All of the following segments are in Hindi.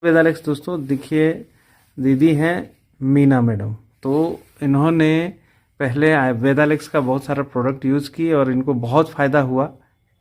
वेदालेक्स दोस्तों देखिए, दीदी हैं मीना मैडम। तो इन्होंने पहले वेदालेक्स का बहुत सारा प्रोडक्ट यूज़ किए और इनको बहुत फ़ायदा हुआ।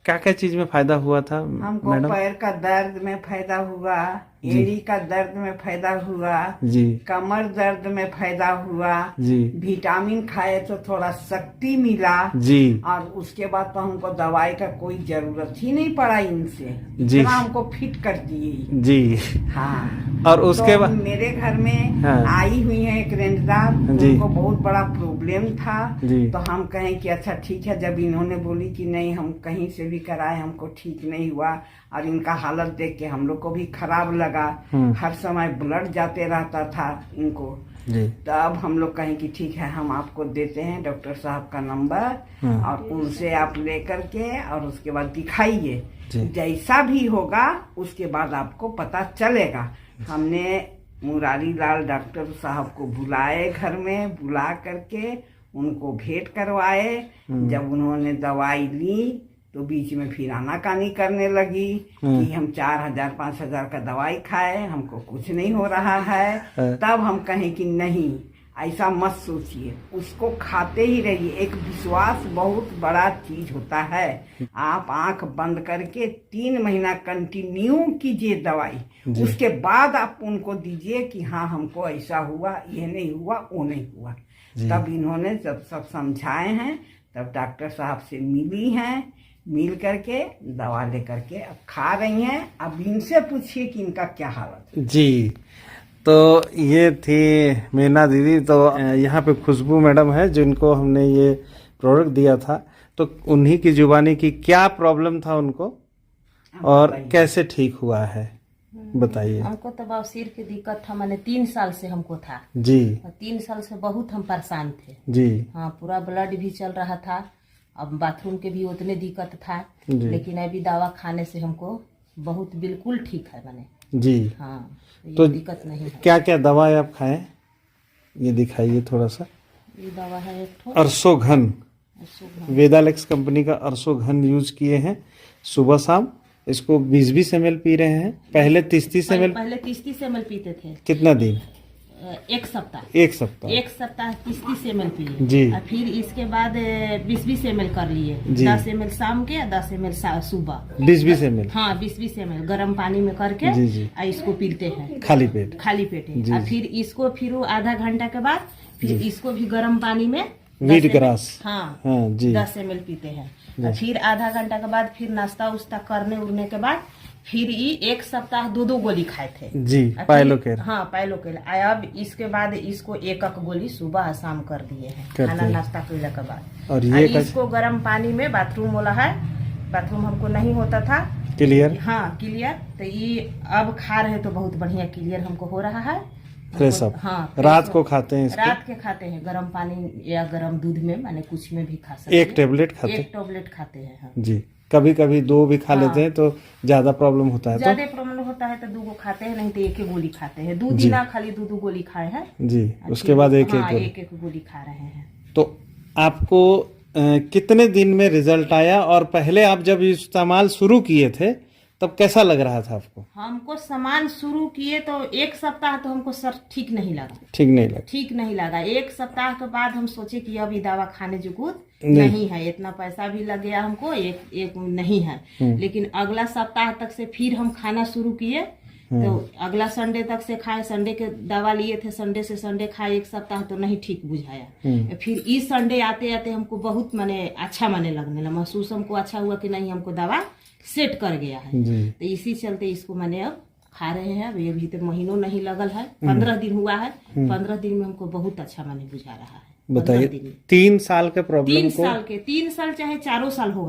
क्या क्या चीज़ में फ़ायदा हुआ था हमको मैडम? पैर का दर्द में फायदा हुआ, एड़ी का दर्द में फायदा हुआ जी कमर दर्द में फायदा हुआ जी विटामिन खाए तो थोड़ा शक्ति मिला जी और उसके बाद तो हमको दवाई का कोई जरूरत ही नहीं पड़ा इनसे। जी। इतना हमको फिट कर दिए। जी। हाँ, और उसके तो बाद मेरे घर में हाँ। आई हुई है एक रेंजदार, जी। उनको बहुत बड़ा प्रॉब्लम था। जी। तो हम कहें कि अच्छा ठीक है, जब इन्होंने बोली कि नहीं हम कहीं से भी कराए हमको ठीक नहीं हुआ और इनका हालत देख के हम लोग को भी खराब लगा। हर समय ब्लड जाते रहता था इनको। जी। तब हम लोग कहें कि ठीक है, हम आपको देते हैं डॉक्टर साहब का नंबर और उनसे आप लेकर के और उसके बाद दिखाइए। जैसा भी होगा उसके बाद आपको पता चलेगा। हमने मुरारी लाल डॉक्टर साहब को बुलाए, घर में बुला करके उनको भेंट करवाए। जब उन्होंने दवाई ली तो बीच में फिर आनाकानी करने लगी कि हम 4,000 5,000 का दवाई खाए, हमको कुछ नहीं हो रहा है। तब हम कहें कि नहीं, ऐसा मत सोचिए, उसको खाते ही रहिए। एक विश्वास बहुत बड़ा चीज होता है। आप आंख बंद करके 3 महीना कंटिन्यू कीजिए दवाई, उसके बाद आप उनको दीजिए कि हाँ हमको ऐसा हुआ, ये नहीं हुआ, वो नहीं हुआ। तब इन्होंने जब सब समझाए हैं तब डॉक्टर साहब से मिली हैं, मिल करके दवा लेकर के अब खा रही हैं। अब इनसे पूछिए कि इनका क्या हालत है। जी। तो ये थी मीना दीदी। तो यहाँ पे खुशबू मैडम है जिनको हमने ये प्रोडक्ट दिया था। तो उन्हीं की जुबानी की क्या प्रॉब्लम था उनको और कैसे ठीक हुआ है बताइए। हमको तो बवासीर की दिक्कत था, मैंने 3 साल से हमको था जी। 3 साल से बहुत हम परेशान थे जी। हाँ, पूरा ब्लड भी चल रहा था, अब बाथरूम के भी उतने दिक्कत था। लेकिन अभी दवा खाने से हमको बहुत बिल्कुल ठीक है मैंने। जी हाँ, तो दिक्कत नहीं है। क्या क्या दवाई आप खाएं ये दिखाइए थोड़ा सा। ये दवा है एक ठो अरसोघन, वेदालेक्स कंपनी का अरसोघन यूज किए हैं सुबह शाम। इसको 20-20 ml पी रहे हैं। पहले 30-30 ml। पहले 30-30 ml पीते थे। कितना दिन? एक सप्ताह 30-30 ml पिए जी। और फिर इसके बाद 20-20 ml कर लिए। 10 ml शाम के, 10 ml सुबह। 20-20 ml। हाँ, 20-20 ml गर्म पानी में करके जी जी। इसको पीते हैं खाली पेट। खाली पेट है। और फिर इसको फिर आधा घंटा के बाद फिर इसको भी गर्म पानी में वीट ग्रास। हाँ जी 10 ml पीते हैं। और फिर आधा घंटा के बाद फिर नाश्ता उस्ता करने उड़ने के बाद फिर एक सप्ताह 2 गोली खाए थे जी। पाइलोकेर। हाँ, पाइलोकेर। अब इसके बाद इसको 1 गोली सुबह और शाम कर दिए हैं खाना नाश्ता करने के बाद। और ये इसको गर्म पानी में, बाथरूम वाला है, बाथरूम हमको नहीं होता था क्लियर। हाँ क्लियर। तो ये अब खा रहे तो बहुत बढ़िया क्लियर हमको हो रहा है। Fresh up. हाँ, रात को खाते हैं इसको? रात के खाते हैं गर्म पानी या गर्म दूध में, माने कुछ में भी खा सकते हैं। 1 टेबलेट खाते हैं? 1 टेबलेट खाते हैं हाँ। जी। कभी कभी 2 भी खा लेते हैं तो ज्यादा प्रॉब्लम होता है। ज्यादा प्रॉब्लम होता है तो 2 खाते हैं, नहीं तो 1 गोली खाते हैं। 2 दिन खाली 2 गोली खाए हैं जी। उसके बाद एक गोली खा रहे हैं। तो आपको कितने दिन में रिजल्ट आया और पहले आप जब इस्तेमाल शुरू किए थे तब कैसा लग रहा था आपको? हमको सामान शुरू किए तो 1 सप्ताह तो हमको सर ठीक नहीं लगा। ठीक नहीं लगा। 1 सप्ताह के बाद हम सोचे कि अब ये दवा खाने जुगुत नहीं है, इतना पैसा भी लग गया हमको, एक नहीं है। लेकिन अगला सप्ताह तक से फिर हम खाना शुरू किए तो अगला संडे तक से खाए। संडे के दवा लिए थे, संडे से संडे खाए 1 सप्ताह तो नहीं ठीक बुझाया। फिर इस संडे आते आते हमको बहुत माने अच्छा माने लगने लगा, महसूस हमको अच्छा हुआ कि नहीं हमको दवा सेट कर गया है। तो इसी चलते इसको मैंने अब खा रहे हैं। अभी तो महीनों नहीं लगल है, 15 दिन हुआ है। 15 दिन में हमको बहुत अच्छा माने बुझा रहा है। बताइए 3 साल के प्रॉब्लम को। 3 साल चाहे 4 साल होगा।